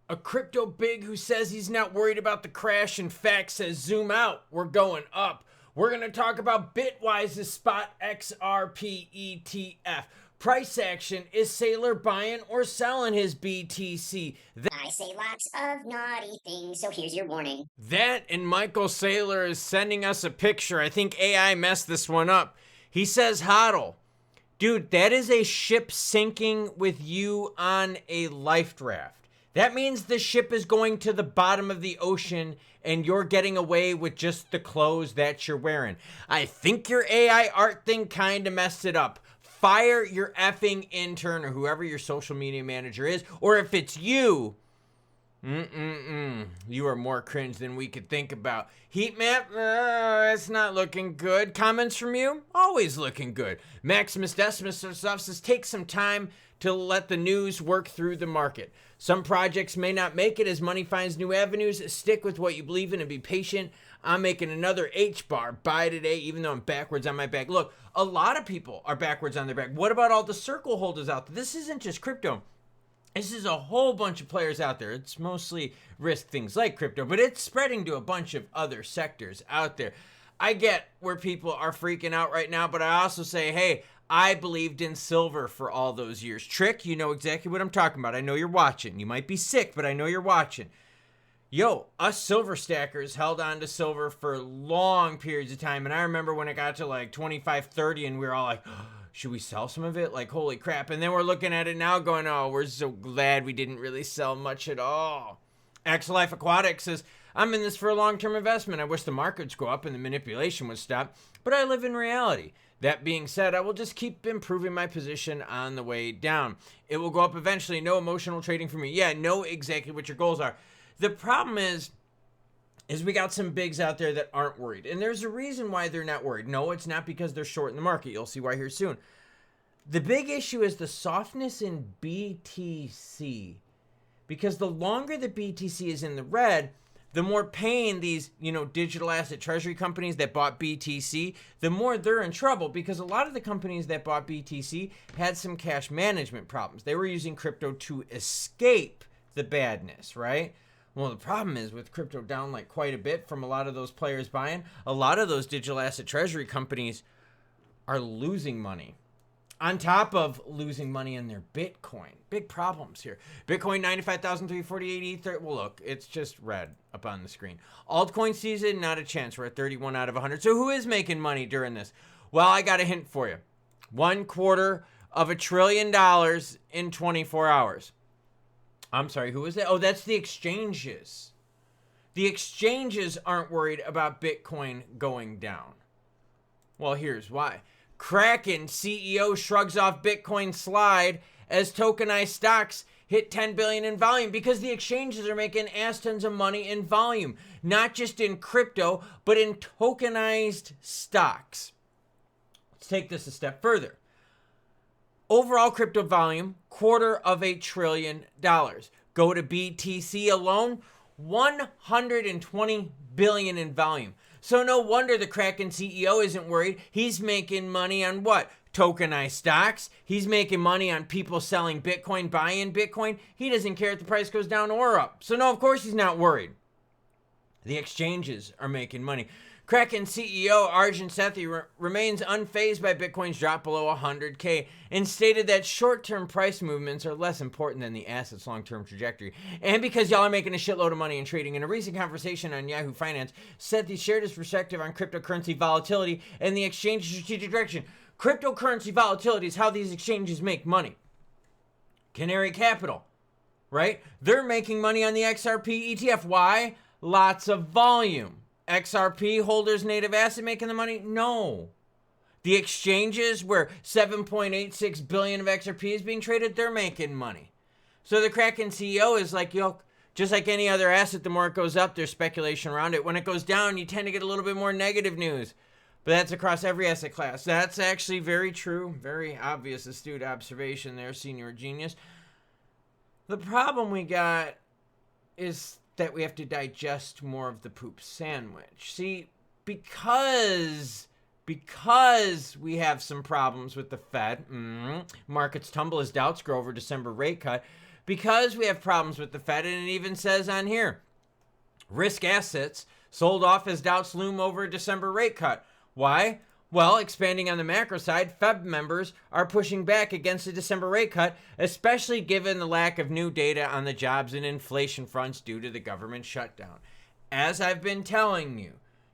A crypto big who says he's not worried about the crash. In fact, says zoom out, we're going up. We're going to talk about Bitwise's spot XRP ETF. Price action, is Saylor buying or selling his BTC? I say lots of naughty things, so here's your warning. That and Michael Saylor is sending us a picture. I think AI messed this one up. He says hodl. Dude, that is a ship sinking with you on a life raft. That means the ship is going to the bottom of the ocean and you're getting away with just the clothes that you're wearing. I think your AI art thing kind of messed it up. Fire your effing intern or whoever your social media manager is. Or if it's you, you are more cringe than we could think about. Heat map, it's not looking good. Comments from you, always looking good. Maximus Decimus says take some time to let the news work through the market. Some projects may not make it as money finds new avenues. Stick with what you believe in and be patient. I'm making another H-bar buy today, even though I'm backwards on my back. Look, a lot of people are backwards on their back. What about all the circle holders out there? This isn't just crypto. This is a whole bunch of players out there. It's mostly risk things like crypto, but it's spreading to a bunch of other sectors out there. I get where people are freaking out right now, but I also say, hey, I believed in silver for all those years. Trick, you know exactly what I'm talking about. I know you're watching. You might be sick, but I know you're watching. Yo, us silver stackers held on to silver for long periods of time. And I remember when it got to like 25, 30 and we were all like, oh, should we sell some of it? Like, holy crap. And then we're looking at it now going, oh, we're so glad we didn't really sell much at all. X Life Aquatics says, I'm in this for a long-term investment. I wish the markets go up and the manipulation would stop, but I live in reality. That being said, I will just keep improving my position on the way down. It will go up eventually. No emotional trading for me. Yeah, know exactly what your goals are. The problem is we got some bigs out there that aren't worried. And there's a reason why they're not worried. No, it's not because they're short in the market. You'll see why here soon. The big issue is the softness in BTC. Because the longer the BTC is in the red, the more pain these, digital asset treasury companies that bought BTC, the more they're in trouble, because a lot of the companies that bought BTC had some cash management problems. They were using crypto to escape the badness, right? Well, the problem is with crypto down like quite a bit from a lot of those players buying, a lot of those digital asset treasury companies are losing money. On top of losing money in their Bitcoin. Big problems here. Bitcoin 95,348 Ether. Well, look, it's just red up on the screen. Altcoin season, not a chance. We're at 31 out of 100. So who is making money during this? Well, I got a hint for you. $250 billion in 24 hours. I'm sorry, who is that? Oh, that's the exchanges. The exchanges aren't worried about Bitcoin going down. Well, here's why. Kraken CEO shrugs off Bitcoin slide as tokenized stocks hit 10 billion in volume, because the exchanges are making ass tons of money in volume, not just in crypto, but in tokenized stocks. Let's take this a step further. Overall crypto volume, $250 billion. Go to BTC alone, 120 billion in volume. So no wonder the Kraken CEO isn't worried. He's making money on what? Tokenized stocks. He's making money on people selling Bitcoin, buying Bitcoin. He doesn't care if the price goes down or up. So no, of course he's not worried. The exchanges are making money. Kraken CEO Arjun Sethi remains unfazed by Bitcoin's drop below 100K and stated that short-term price movements are less important than the asset's long-term trajectory. And because y'all are making a shitload of money in trading, in a recent conversation on Yahoo Finance, Sethi shared his perspective on cryptocurrency volatility and the exchange's strategic direction. Cryptocurrency volatility is how these exchanges make money. Canary Capital, right? They're making money on the XRP ETF. Why? Lots of volume. XRP holders native asset making the money? No. The exchanges where 7.86 billion of XRP is being traded, they're making money. So the Kraken CEO is like, yo, just like any other asset, the more it goes up, there's speculation around it. When it goes down, you tend to get a little bit more negative news. But that's across every asset class. That's actually very true. Very obvious, astute observation there, senior genius. The problem we got is that we have to digest more of the poop sandwich. See, because we have some problems with the Fed, markets tumble as doubts grow over December rate cut, because we have problems with the Fed, and it even says on here, risk assets sold off as doubts loom over a December rate cut. Why? Well, expanding on the macro side, Fed members are pushing back against the December rate cut, especially given the lack of new data on the jobs and inflation fronts due to the government shutdown. As I've been telling you,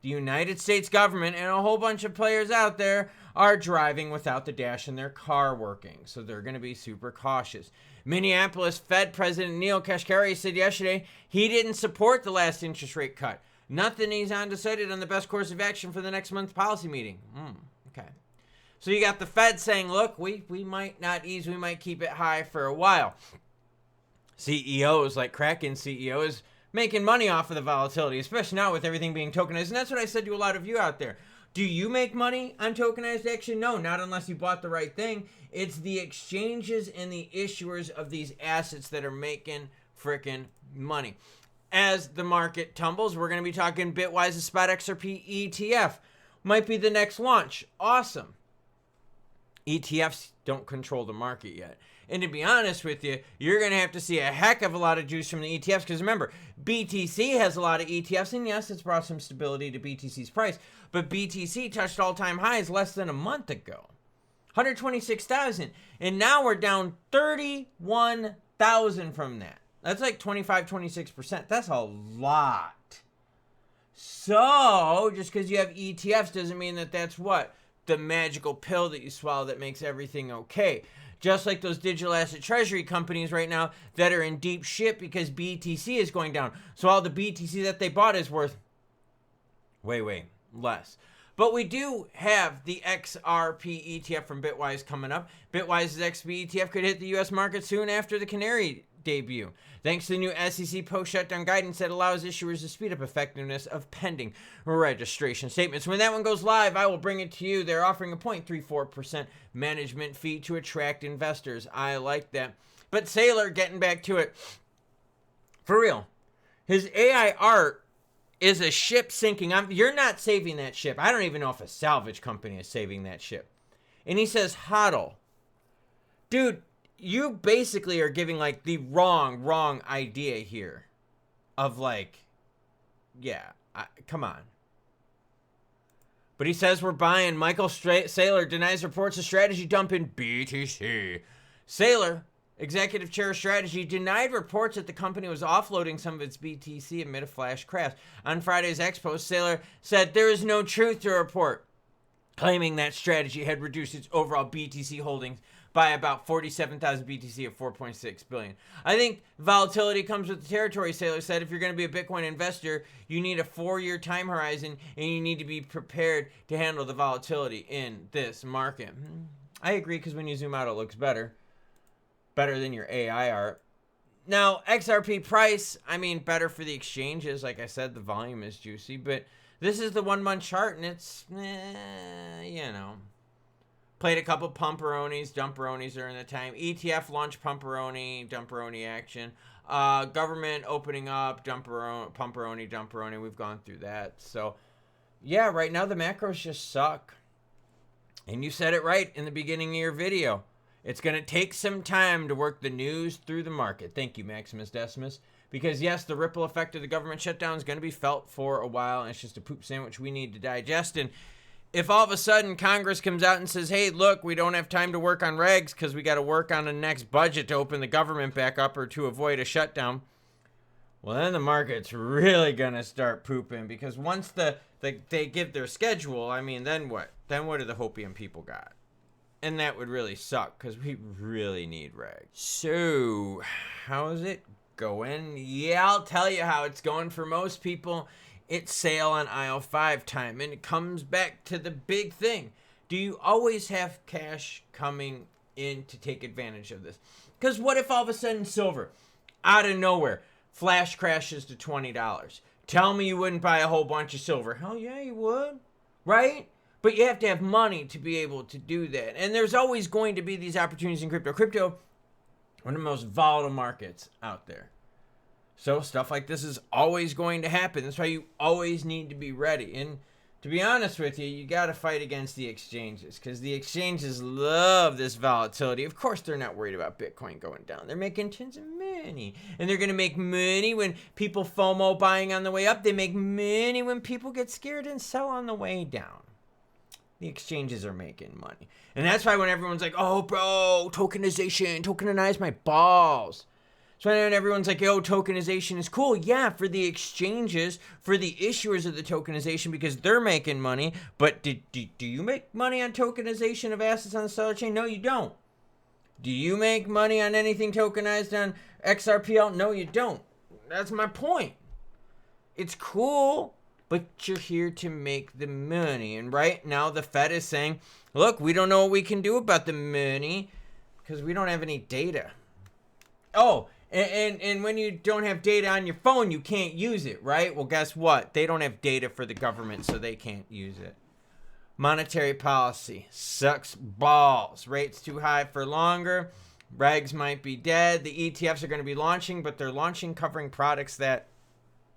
the United States government and a whole bunch of players out there are driving without the dash in their car working, so they're going to be super cautious. Minneapolis Fed President Neil Kashkari said yesterday he didn't support the last interest rate cut. Nothing he's undecided on the best course of action for the next month's policy meeting. Okay. So you got the Fed saying, look, we might not ease, we might keep it high for a while. CEOs, like Kraken CEOs, making money off of the volatility, especially now with everything being tokenized. And that's what I said to a lot of you out there. Do you make money on tokenized action? No, not unless you bought the right thing. It's the exchanges and the issuers of these assets that are making frickin' money. As the market tumbles, we're going to be talking Bitwise's Spot XRP ETF. Might be the next launch. Awesome. ETFs don't control the market yet. And to be honest with you, you're going to have to see a heck of a lot of juice from the ETFs. Because remember, BTC has a lot of ETFs. And yes, it's brought some stability to BTC's price. But BTC touched all-time highs less than a month ago. 126,000. And now we're down 31,000 from that. That's like 25, 26%. That's a lot. So, just because you have ETFs doesn't mean that that's what? The magical pill that you swallow that makes everything okay. Just like those digital asset treasury companies right now that are in deep shit because BTC is going down. So all the BTC that they bought is worth way less. But we do have the XRP ETF from Bitwise coming up. Bitwise's XRP ETF could hit the U.S. market soon after the Canary debut, thanks to the new SEC post-shutdown guidance that allows issuers to speed up effectiveness of pending registration statements. When that one goes live, I will bring it to you. They're offering a 0.34% management fee to attract investors. I like that. But Saylor, getting back to it, for real, his AI art is a ship sinking. You're not saving that ship. I don't even know if a salvage company is saving that ship. And he says, hodl. Dude, you basically are giving like the wrong idea here of like, yeah, come on. But he says we're buying. Michael Saylor denies reports of strategy dump in BTC. Saylor, executive chair of strategy, denied reports that the company was offloading some of its BTC amid a flash crash. On Friday's X post, Saylor said there is no truth to report, claiming that strategy had reduced its overall BTC holdings by about 47,000 BTC of 4.6 billion. I think volatility comes with the territory, Saylor said. If you're going to be a Bitcoin investor, you need a 4-year time horizon and you need to be prepared to handle the volatility in this market. I agree, because when you zoom out, it looks better. Better than your AI art. Now, XRP price, I mean, better for the exchanges. Like I said, the volume is juicy, but this is the 1-month chart and it's, you know. Played a couple pumperonis, dumperonis during the time. ETF launch pumperoni, dumperoni action. Government opening up, pumperoni, dumperoni. We've gone through that. So, yeah, right now the macros just suck. And you said it right in the beginning of your video. It's going to take some time to work the news through the market. Thank you, Maximus Decimus. Because, yes, the ripple effect of the government shutdown is going to be felt for a while. And it's just a poop sandwich we need to digest. And if all of a sudden Congress comes out and says, hey, look, we don't have time to work on regs because we got to work on the next budget to open the government back up or to avoid a shutdown, well, then the market's really going to start pooping, because once they give their schedule, I mean, then what? Then what do the Hopium people got? And that would really suck, because we really need regs. So, how is it going? Yeah, I'll tell you how it's going for most people. It's sale on aisle 5 time, and it comes back to the big thing. Do you always have cash coming in to take advantage of this? Because what if all of a sudden silver, out of nowhere, flash crashes to $20? Tell me you wouldn't buy a whole bunch of silver. Hell yeah, you would, right? But you have to have money to be able to do that. And there's always going to be these opportunities in crypto. Crypto, one of the most volatile markets out there. So stuff like this is always going to happen. That's why you always need to be ready. And to be honest with you, you got to fight against the exchanges, because the exchanges love this volatility. Of course, they're not worried about Bitcoin going down. They're making tens of money. And they're going to make money when people FOMO buying on the way up. They make money when people get scared and sell on the way down. The exchanges are making money. And that's why when everyone's like, oh, bro, tokenization, tokenize my balls. So when everyone's like, yo, tokenization is cool. Yeah, for the exchanges, for the issuers of the tokenization, because they're making money. But do you make money on tokenization of assets on the Stellar chain? No, you don't. Do you make money on anything tokenized on XRPL? No, you don't. That's my point. It's cool, but you're here to make the money. And right now the Fed is saying, look, we don't know what we can do about the money because we don't have any data. Oh, and when you don't have data on your phone, you can't use it, right? Well, guess what? They don't have data for the government, so they can't use it. Monetary policy sucks balls. Rates too high for longer. Regs might be dead. The ETFs are going to be launching, but they're launching covering products that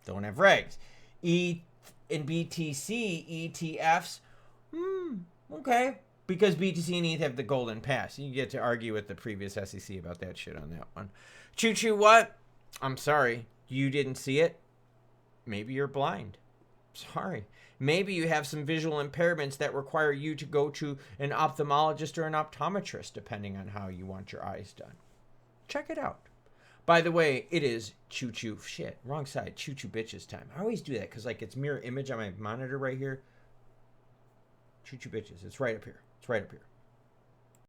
don't have regs. ETH and BTC ETFs, okay. Because BTC and ETH have the golden pass. You get to argue with the previous SEC about that shit on that one. Choo-choo what? I'm sorry. You didn't see it? Maybe you're blind. Sorry. Maybe you have some visual impairments that require you to go to an ophthalmologist or an optometrist, depending on how you want your eyes done. Check it out. By the way, it is choo-choo shit. Wrong side. Choo-choo bitches time. I always do that because like it's mirror image on my monitor right here. Choo-choo bitches. It's right up here. It's right up here.